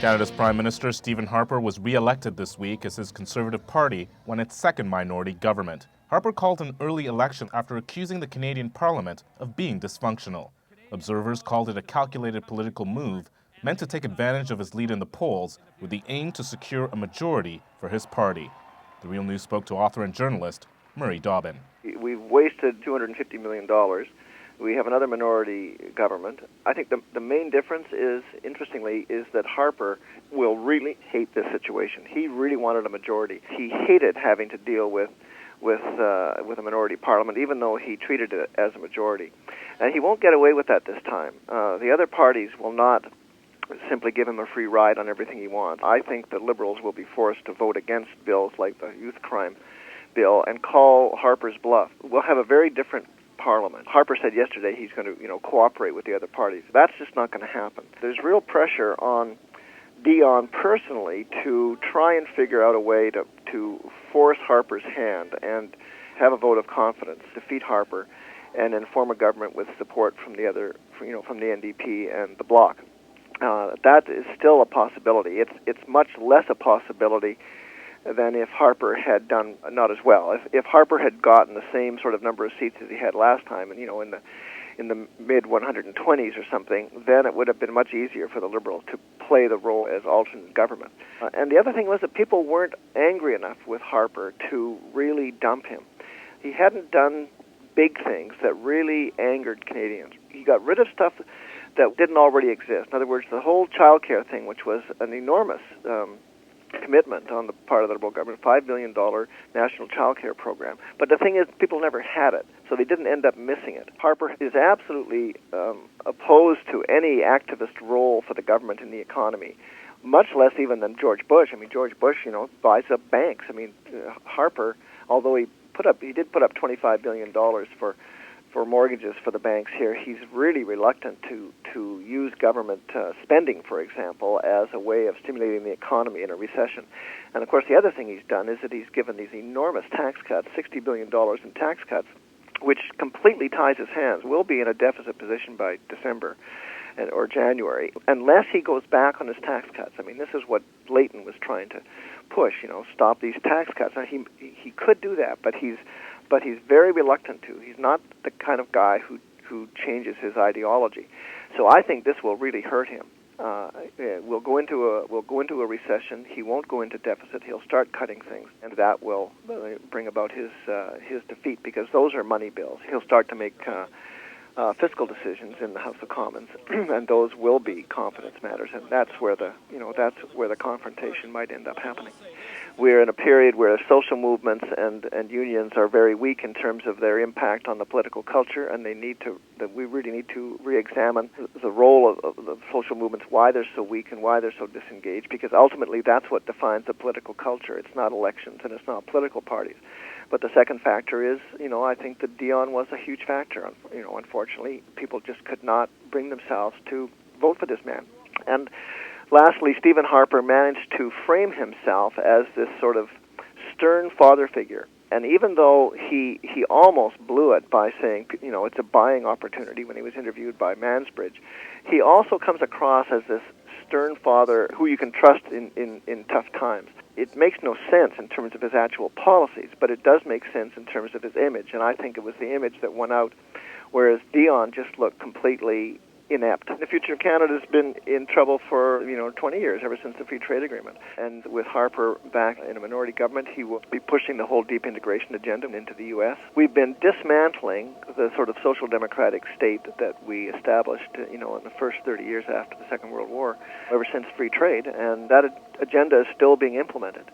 Canada's Prime Minister Stephen Harper was re-elected this week as his Conservative Party won its second minority government. Harper called an early election after accusing the Canadian Parliament of being dysfunctional. Observers called it a calculated political move meant to take advantage of his lead in the polls with the aim to secure a majority for his party. The Real News spoke to author and journalist Murray Dobbin. We've wasted $250 million. We have another minority government. I think the main difference is, interestingly, is that Harper will really hate this situation. He really wanted a majority. He hated having to deal with a minority parliament, even though he treated it as a majority. And he won't get away with that this time. The other parties will not simply give him a free ride on everything he wants. I think the Liberals will be forced to vote against bills like the youth crime bill and call Harper's bluff. We'll have a very different Parliament. Harper said yesterday he's going to, cooperate with the other parties. That's just not going to happen. There's real pressure on Dion personally to try and figure out a way to force Harper's hand and have a vote of confidence, defeat Harper, and then form a government with support from the other, from the NDP and the Bloc. That is still a possibility. It's much less a possibility than if Harper had done not as well. If Harper had gotten the same sort of number of seats as he had last time, and in the mid 120s or something, then it would have been much easier for the Liberals to play the role as alternate government. And the other thing was that people weren't angry enough with Harper to really dump him. He hadn't done big things that really angered Canadians. He got rid of stuff that didn't already exist. In other words, the whole child care thing, which was an enormous commitment on the part of the Liberal government, $5 billion national child care program. But the thing is, people never had it, so they didn't end up missing it. Harper is absolutely opposed to any activist role for the government in the economy, much less even than George Bush. I mean, George Bush, buys up banks. I mean, Harper, although he did put up $25 billion for mortgages for the banks here, he's really reluctant to use government spending, for example, as a way of stimulating the economy in a recession. And, of course, the other thing he's done is that he's given these enormous tax cuts, $60 billion in tax cuts, which completely ties his hands. We'll be in a deficit position by December or January, unless he goes back on his tax cuts. I mean, this is what Layton was trying to push, stop these tax cuts. Now, he could do that, but he's very reluctant to. He's not the kind of guy who changes his ideology. So I think this will really hurt him. We'll go into a recession. He won't go into deficit. He'll start cutting things, and that will bring about his defeat, because those are money bills. He'll start to make fiscal decisions in the House of Commons, and those will be confidence matters, and that's where the confrontation might end up happening. We're in a period where social movements and unions are very weak in terms of their impact on the political culture, and we really need to re-examine the role of the social movements, why they're so weak and why they're so disengaged, because ultimately that's what defines the political culture. It's not elections and it's not political parties. But the second factor is, I think that Dion was a huge factor. Unfortunately, people just could not bring themselves to vote for this man. And lastly, Stephen Harper managed to frame himself as this sort of stern father figure. And even though he almost blew it by saying, it's a buying opportunity when he was interviewed by Mansbridge, he also comes across as this stern father who you can trust in tough times. It makes no sense in terms of his actual policies, but it does make sense in terms of his image, and I think it was the image that won out, whereas Dion just looked completely inept. The future of Canada has been in trouble for 20 years, ever since the Free Trade Agreement. And with Harper back in a minority government, he will be pushing the whole deep integration agenda into the U.S. We've been dismantling the sort of social democratic state that we established, in the first 30 years after the Second World War, ever since free trade, and that agenda is still being implemented.